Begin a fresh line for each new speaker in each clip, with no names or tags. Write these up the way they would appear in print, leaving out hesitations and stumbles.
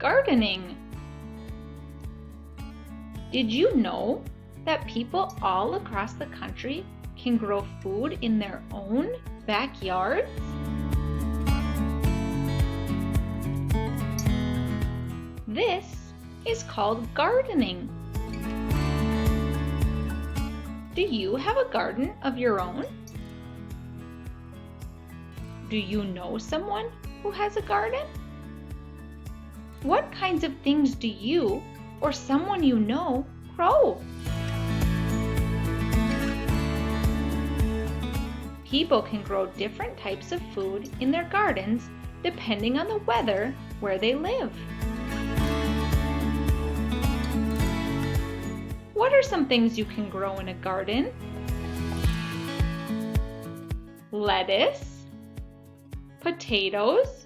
gardening. Did you know that people all across the country can grow food in their own backyards? This is called gardening. Do you have a garden of your own? Do you know someone who has a garden? What kinds of things do you or someone you know grow? People can grow different types of food in their gardens depending on the weather where they live. What are some things you can grow in a garden? Lettuce, potatoes,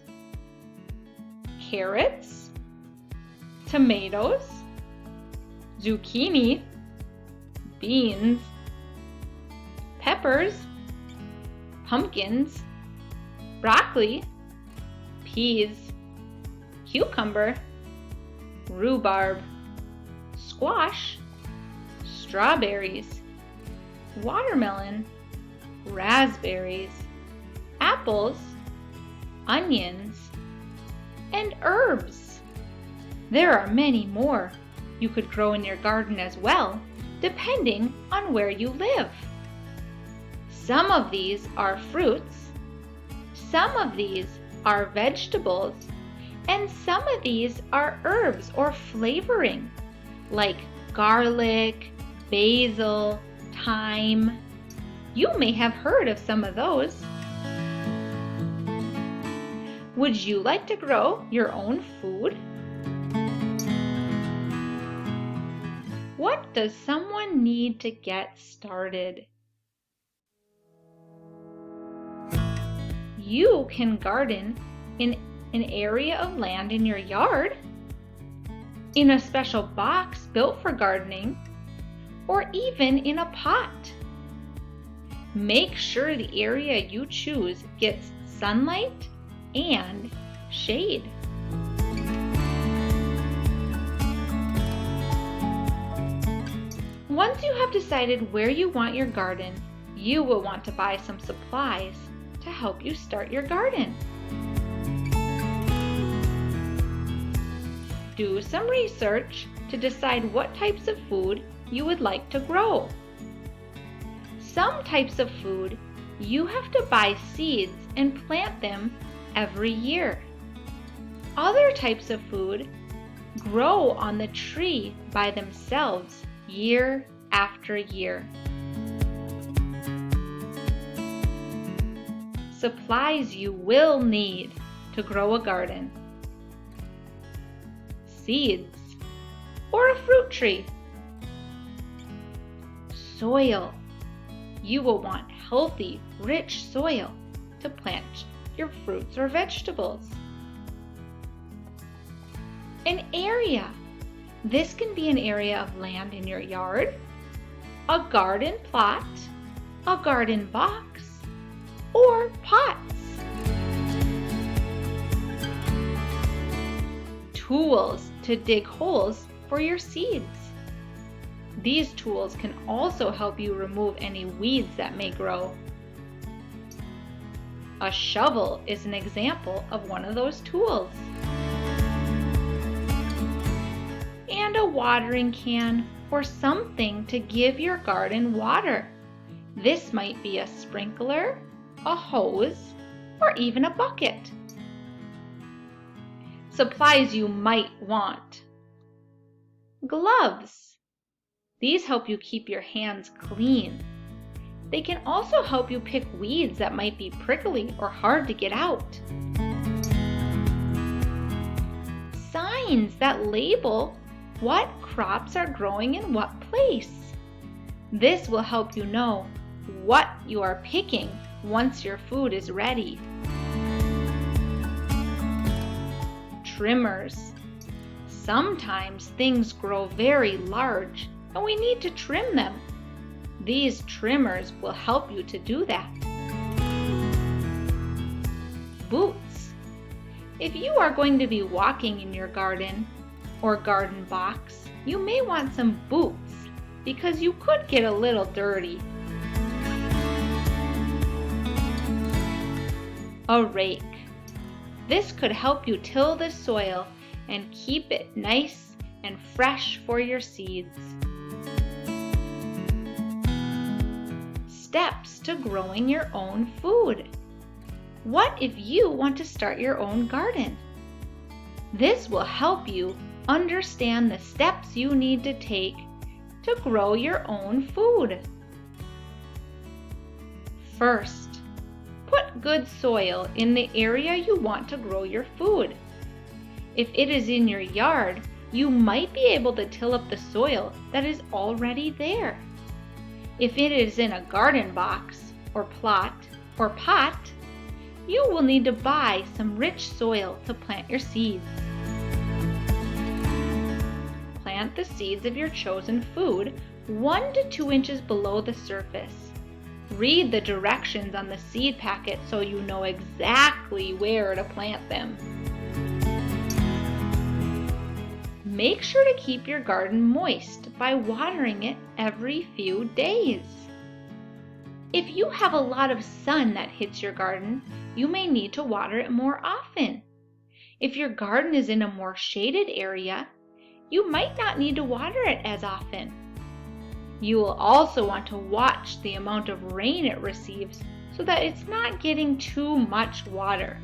carrots, tomatoes, zucchini, beans, peppers, pumpkins, broccoli, peas, cucumber, rhubarb, squash, strawberries, watermelon, raspberries, apples, onions, and herbs. There are many more you could grow in your garden as well, depending on where you live. Some of these are fruits, some of these are vegetables, and some of these are herbs or flavoring, like garlic, basil, thyme. You may have heard of some of those. Would you like to grow your own food? What does someone need to get started? You can garden in an area of land in your yard, in a special box built for gardening, or even in a pot. Make sure the area you choose gets sunlight and shade. Once you have decided where you want your garden, you will want to buy some supplies to help you start your garden. Do some research to decide what types of food you would like to grow. Some types of food you have to buy seeds and plant them every year. Other types of food grow on the tree by themselves year after year. Supplies you will need to grow a garden: seeds or a fruit tree, soil. You will want healthy, rich soil to plant your fruits or vegetables. An area. This can be an area of land in your yard, a garden plot, a garden box, or pots. Tools to dig holes for your seeds. These tools can also help you remove any weeds that may grow. A shovel is an example of one of those tools. And a watering can or something to give your garden water. This might be a sprinkler, a hose, or even a bucket. Supplies you might want: gloves. These help you keep your hands clean. They can also help you pick weeds that might be prickly or hard to get out. Signs that label what crops are growing in what place. This will help you know what you are picking once your food is ready. Trimmers. Sometimes things grow very large and we need to trim them. These trimmers will help you to do that. Boots. If you are going to be walking in your garden or garden box, you may want some boots because you could get a little dirty. A rake. This could help you till the soil and keep it nice and fresh for your seeds. Steps to growing your own food. What if you want to start your own garden? This will help you understand the steps you need to take to grow your own food. First, put good soil in the area you want to grow your food. If it is in your yard, you might be able to till up the soil that is already there. If it is in a garden box, or plot, or pot, you will need to buy some rich soil to plant your seeds. Plant the seeds of your chosen food 1 to 2 inches below the surface. Read the directions on the seed packet so you know exactly where to plant them. Make sure to keep your garden moist by watering it every few days. If you have a lot of sun that hits your garden, you may need to water it more often. If your garden is in a more shaded area, you might not need to water it as often. You will also want to watch the amount of rain it receives so that it's not getting too much water.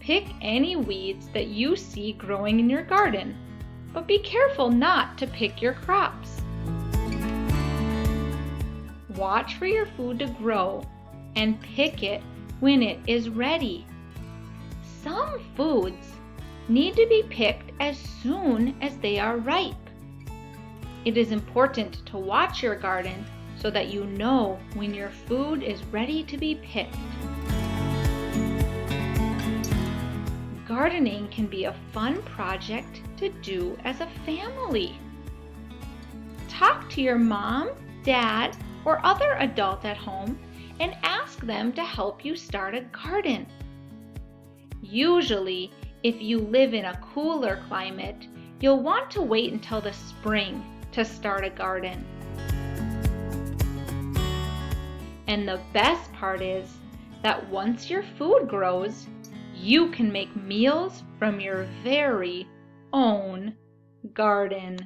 Pick any weeds that you see growing in your garden, but be careful not to pick your crops. Watch for your food to grow and pick it when it is ready. Some foods need to be picked as soon as they are ripe. It is important to watch your garden so that you know when your food is ready to be picked. Gardening can be a fun project to do as a family. Talk to your mom, dad, or other adult at home and ask them to help you start a garden. Usually, if you live in a cooler climate, you'll want to wait until the spring to start a garden. And the best part is that once your food grows, you can make meals from your very own garden.